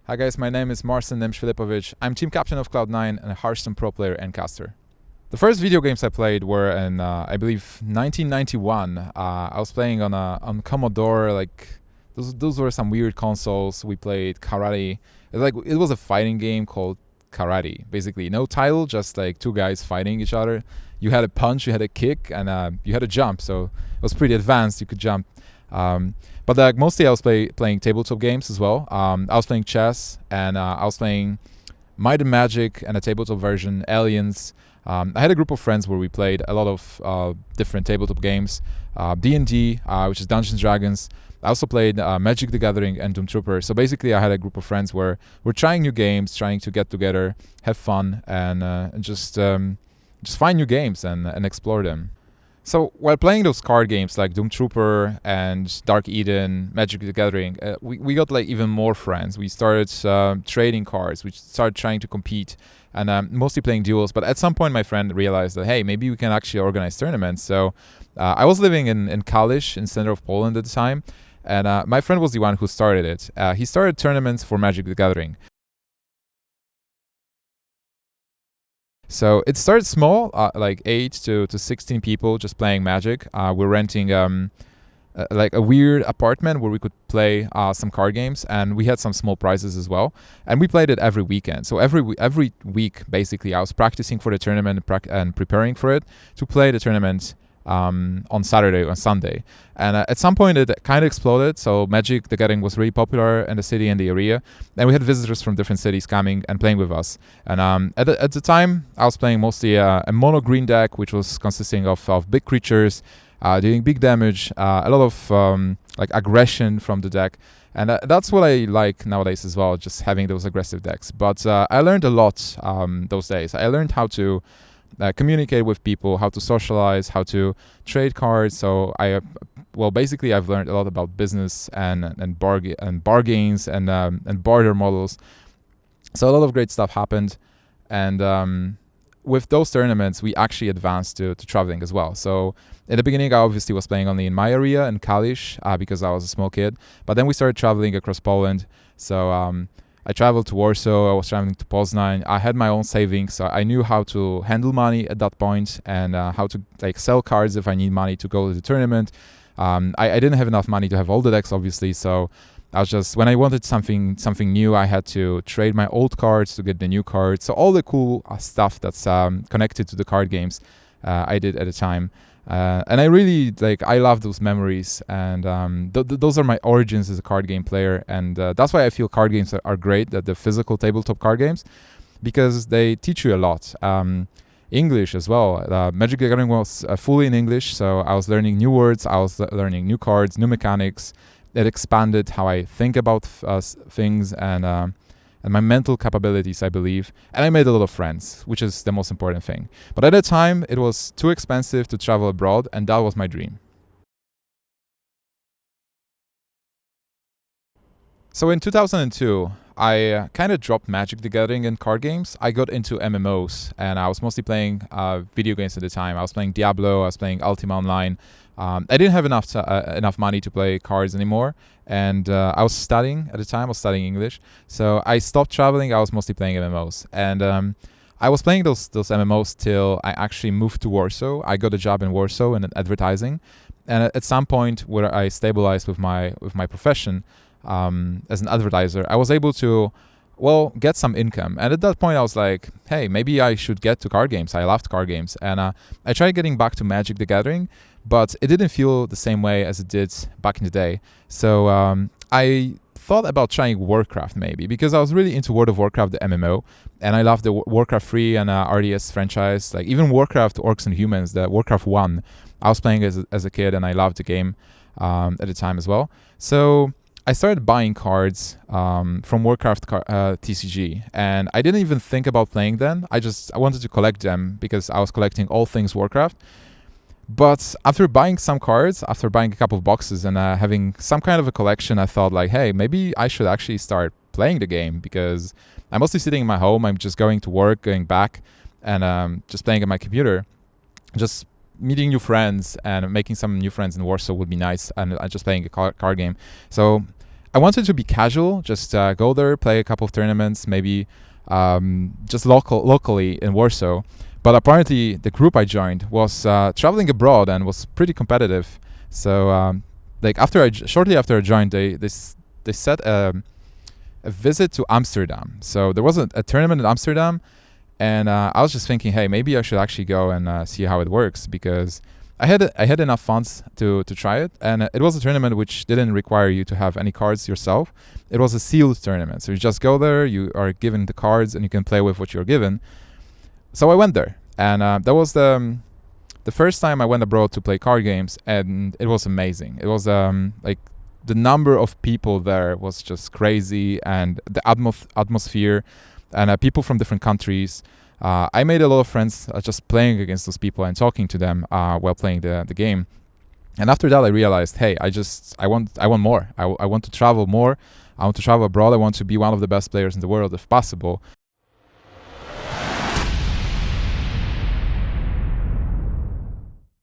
Hi guys, my name is Marcin Gnimsh Filipowicz. I'm team captain of Cloud9 and a Hearthstone pro player and caster. The first video games I played were in, I believe, 1991. I was playing on Commodore. Like those were some weird consoles. We played karate. It was a fighting game called karate. Basically, no title, just like two guys fighting each other. You had a punch, you had a kick, and you had a jump. So it was pretty advanced. You could jump. But mostly I was playing tabletop games as well. I was playing chess, and I was playing Might and Magic and a tabletop version, Aliens. I had a group of friends where we played a lot of different tabletop games, D&D, which is Dungeons & Dragons. I also played Magic the Gathering and Doom Trooper. So basically I had a group of friends where we're trying new games, trying to get together, have fun, and just find new games and explore them. So while playing those card games like Doom Trooper and Dark Eden, Magic the Gathering, we got like even more friends. We started trading cards. We started trying to compete and mostly playing duels. But at some point, my friend realized that, hey, maybe we can actually organize tournaments. So I was living in Kalisz, in the center of Poland at the time. And my friend was the one who started it. He started tournaments for Magic the Gathering. So it started small, like 8 to 16 people just playing Magic. We're renting like a weird apartment where we could play some card games, and we had some small prizes as well. And we played it every weekend. So every week, basically, I was practicing for the tournament and preparing for it to play the tournament on Saturday or Sunday. And at some point it kind of exploded. So Magic the Gathering was really popular in the city and the area, and we had visitors from different cities coming and playing with us. And at the time I was playing mostly a mono green deck, which was consisting of big creatures doing big damage, a lot of like aggression from the deck. And that's what I like nowadays as well, just having those aggressive decks. But I learned a lot those days. I learned how to communicate with people, how to socialize, how to trade cards. So basically I've learned a lot about business and bargains and barter models. So a lot of great stuff happened, and with those tournaments we actually advanced to traveling as well. So in the beginning I obviously was playing only in my area in Kalisz because I was a small kid, but then we started traveling across Poland. So I traveled to Warsaw, I was traveling to Poznań. I had my own savings, so I knew how to handle money at that point and how to like sell cards if I need money to go to the tournament. I didn't have enough money to have all the decks, obviously, so I was just, when I wanted something new, I had to trade my old cards to get the new cards. So all the cool stuff that's connected to the card games, I did at the time. And I really I love those memories, and those are my origins as a card game player, and that's why I feel card games are great, that the physical tabletop card games, because they teach you a lot. English as well. Magic the Gathering was fully in English, so I was learning new words, I was learning new cards, new mechanics. It expanded how I think about things and my mental capabilities, I believe. And I made a lot of friends, which is the most important thing. But at the time, it was too expensive to travel abroad, and that was my dream. So in 2002, I kind of dropped Magic the Gathering and card games. I got into MMOs, and I was mostly playing video games at the time. I was playing Diablo, I was playing Ultima Online. I didn't have enough money to play cards anymore, and I was studying at the time. I was studying English, so I stopped traveling. I was mostly playing MMOs, and I was playing those MMOs till I actually moved to Warsaw. I got a job in Warsaw in advertising, and at some point where I stabilized with my profession as an advertiser, I was able to get some income. And at that point I was like, hey, maybe I should get to card games. I loved card games, and I tried getting back to Magic the Gathering, but it didn't feel the same way as it did back in the day. So I thought about trying Warcraft maybe, because I was really into World of Warcraft, the MMO, and I loved the Warcraft 3 and RDS franchise, like even Warcraft Orcs and Humans, the Warcraft 1. I was playing as a kid, and I loved the game at the time as well. So I started buying cards from Warcraft TCG, and I didn't even think about playing them. I wanted to collect them because I was collecting all things Warcraft. But after buying some cards, after buying a couple of boxes and having some kind of a collection, I thought like, hey, maybe I should actually start playing the game, because I'm mostly sitting in my home. I'm just going to work, going back, and just playing on my computer. Just meeting new friends and making some new friends in Warsaw would be nice, and just playing a card game. So I wanted to be casual, just go there, play a couple of tournaments, maybe just locally in Warsaw. But apparently, the group I joined was traveling abroad and was pretty competitive. So, like shortly after I joined, they set a visit to Amsterdam. So there was a tournament in Amsterdam, and I was just thinking, hey, maybe I should actually go and see how it works, because I had enough funds to try it, and it was a tournament which didn't require you to have any cards yourself. It was a sealed tournament, so you just go there, you are given the cards, and you can play with what you're given. So I went there, and that was the first time I went abroad to play card games, and it was amazing. It was like the number of people there was just crazy, and the atmosphere, and people from different countries. I made a lot of friends just playing against those people and talking to them while playing the game. And after that, I realized, hey, I want more. I want to travel more. I want to travel abroad. I want to be one of the best players in the world if possible.